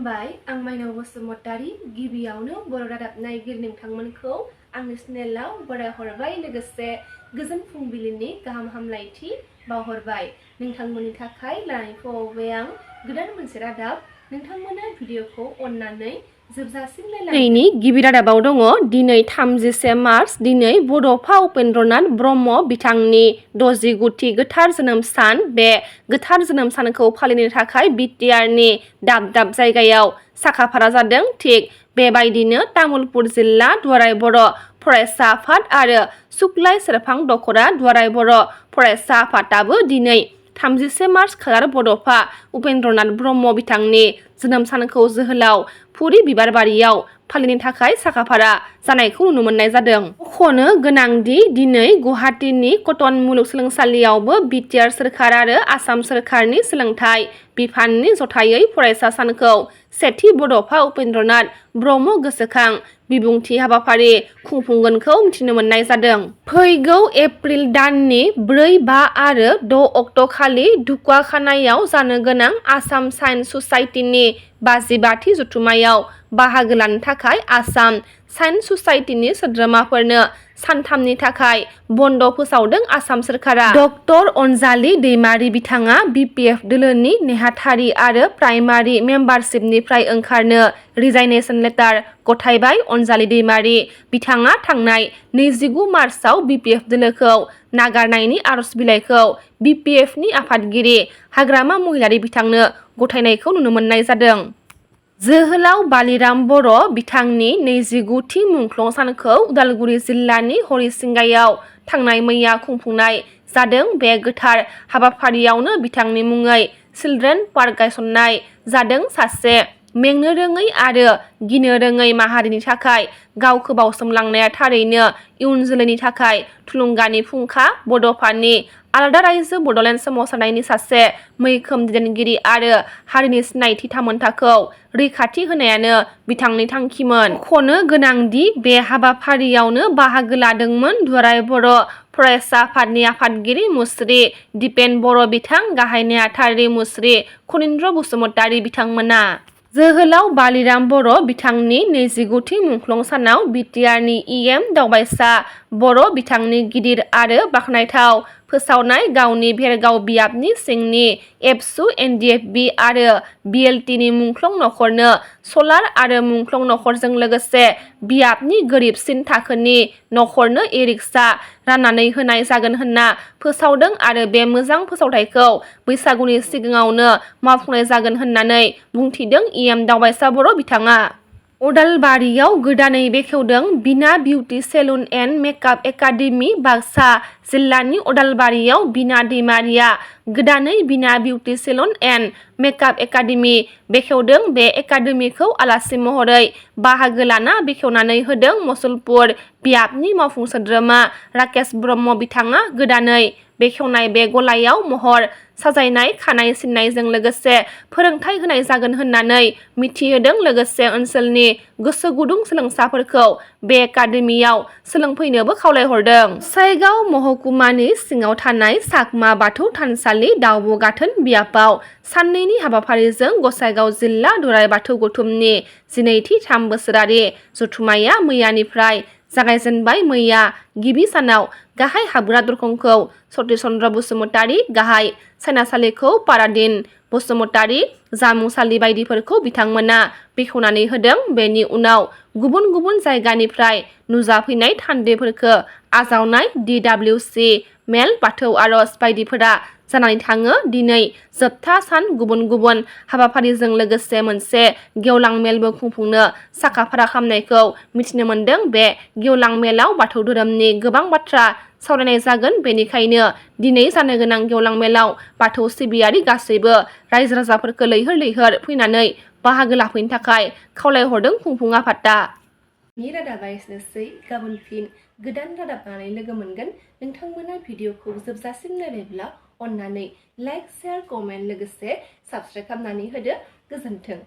खुलुमबाय आं SMainao Basumatari गिबियावनो बर' रादाब नायगिरि नोंथांमोनखौ आंनि चेनेलाव बरायहरबाय लोगोसे गोजोन फुंबिलिनि गाहाम हामलायथि बावहरबाय नोंथांमोननि थाखाय लानानै फैबाय आं गोदान मोनसे रादाब नोंथांमोना भिडिअखौ अननानै जोबजासिम नायलांनि गिबि रादाबाव दङ दिनै 31 मार्च दिनै बड'फा उपेन्द्रनाथ ब्रह्म बिथांनि 69थि गोथार जोनोम सान बे गोथार जोनोम सानखौ फालिनो थाखाय बिटिआरनि दाब दाब जायगायाव साखाफारा जादों थिग बेबायदिनो तामुलपुर जिल्ला दुवाराय बर' फरायसा आफाद आरो सुक्लाय सेरफां दख'रा दुवाराय बर' फरायसा आफादाबो दिनै 31 मार्च खालार बड'फा उपेन्द्रनाथ ब्रह्म बिथांनि जोनोम सानखौ जोहोलाव फुरि बिबारबारियाव फालिनो थाखाय साखाफारा जानायखौ नुनो मोननाय जादों। मख'नो गोनांदि दिनै गुवाहाटीनि कटन मुलुगसोलोंसालियावबो बिटिआर सोरखार आरो आसाम सोरखारनि सोलोंथाइ बिफाननि जथायै फरायसा सानखौ सेथि बड'फा उपेन्द्रनाथ ब्रह्म गोसोखां बिबुंथि हाबाफारि खुंफुंगोनखौ मिथिनो मोननाय जादों। फैगौ एप्रिल दाननि 4, 5 आरो 6 अक्ट' खालि ढुकुवाखानायाव जानो गोनां आसाम साइन्स ससाइटिनि 55थि जथुम्मायाव बाहागो लानो थाखाय आसाम साइन्स ससाइटिनि सोद्रोमाफोरनो सानथामनि थाखाय बन्द फोसावदों आसाम सोरखारा। डक्टर अनजालि दैमारि बिथाङा बिपिएफ दोलोनि नेहाथारि आरो प्राइमारि मेम्बारशिपनिफ्राय ओंखारनो रिजाइनेसन लेटार गथायबाय। अनजालि दैमारि बिथाङा थांनाय 29 मार्चआव बिपिएफ दोलोखौ नागारनायनि आर'ज बिलाइखौ बिपिएफनि आफादगिरि हाग्रामा महिलारि बिथांनो गथायनायखौ नुनो मोननाय जादों। जोहोलाव बालिराम बर' बिथांनि 29थि मुंख्लं सानखौ उदालगुरि जिल्लानि हरिसिंगायाव थांनाय मैया खुंफुंनाय जादों। बे गोथार हाबाफारियावनो बिथांनि मुङै चिलड्रेन पार्क गायसननाय जादों। सासे मेंनो रोङै आरो गिनो रोङै माहारिनि थाखाय गावखौ बावसोमलांनाया थारैनो इयुन जोलैनि थाखाय थुलुंगानि फुंखा। बड'फानि आलादा रायजो बड'लेण्ड सोमावसारनायनि सासे मैखोम दैदेनगिरि आरो हारिनि सिनायथि थामोनथाखौ रैखाथि होनायानो बिथांनि थांखिमोन। मख'नो गोनांदि बे हाबाफारियावनो बाहागो लादोंमोन दुवाराय बर' फरायसा आफादनि आफादगिरि मुस्रि दिपेन बर' बिथां गाहाय नेहाथारि मुस्रि खनिन्द्र बसुमतारी बिथांमोना। जोहोलाव बालिराम बर' बिथांनि 29थि मुंख्लं सानाव बिटिआरनि इएम दावबायसा बर' बिथांनि गिदिर आरो बाखनायथाव फोसावनाय गावनि भेरगाव बियाबनि सिंनि एबसु एनडिएफबि आरो बिएलटिनि मुंख्लं नखरनो सलार आरो मुंख्लं नखरजों लोगोसे बियाबनि गोरिबसिन थाखोनि नखरनो इ-रिक्सा राननानै होनाय जागोन होनना फोसावदों आरो बे मोजां फोसावथायखौ बैसागुनि सिगाङावनो मावफुंनाय जागोन होननानै बुंथिदों इएम दावबायसा बर' बिथाङा। अदालबारियाव गोदानै बेखेवदों Bina beauty salon and makeup academy Baksa जिल्लानि अदालबारियाव बिना दैमारिया गोदानै Bina beauty salon and makeup academy बेखेवदों। बे एकाडेमिखौ आलासि महरै बाहागो लाना बेखेवनानै होदों मसलपुर बियाबनि मावफुं सोद्रोमा राकेश ब्रह्म बिथाङा। गोदानै बेखेवनाय बे गलायाव महर साजायनाय खानाय सिननायजों लोगोसे फोरोंथाय होनाय जागोन होननानै मिथिहोदों। लोगोसे ओनसोलनि गोसो गुदुं सोलोंसाफोरखौ बे एकाडेमियाव सोलोंफैनोबो खावलायहरदों। गसाइगाव महकुमानि सिङाव थानाय चाकमा बाथौ थानसालि दाउब' गाथोन बियाबाव साननैनि हाबाफारिजों गसाइगाव जिल्ला दुराय बाथौ गौथुमनि 12थि 3 बोसोरारि जथुम्माया मैयानिफ्राय जागायजेनबाय। मैया गिबि सानाव गाहाय हाबग्रा दरखंखौ सतिश चन्द्र बसुमतारी, गाहाय सायनासालिखौ पारादीन बसुमतारी, जामुंसालि बायदिफोरखौ बिथांमोना बेखेवनानै होदों। बेनि उनाव गुबुन गुबुन जायगानिफ्राय नुजाफैनाय थान्दैफोरखौ आजावनाय DWC मेल बाथौ आर'ज बायदिफोरा जानानै थाङो। दिनै जोबथा सान गुबुन गुबुन हाबाफारिजों लोगोसे मोनसे गेवलां मेलबो खुंफुंनो साखाफारा खालामनायखौ मिथिनो मोन्दों। बे गेवलां मेलाव बाथौ धोरोमनि गोबां बाथ्रा सावरायनाय जागोन। बेनिखायनो दिनै जानो गोनां गेवलां मेलाव बाथौ सिबियारि गासैबो रायजो राजाफोरखौ लैहोर लैहोर फैनानै बाहागो लाफैनो थाखाय खावलायहरदों खुंफुं आफादा। नि रादाबा एसेनोसै गाबोन फिन गोदान रादाब लानानै लोगो मोनगोन। नोंथांमोना भिडिअखौ जोबजासिम नायनायब्ला अननानै लाइक, शेयार, कमेन्ट लोगोसे साबस्क्राइब खालामनानै होदो। गोजोन्थों।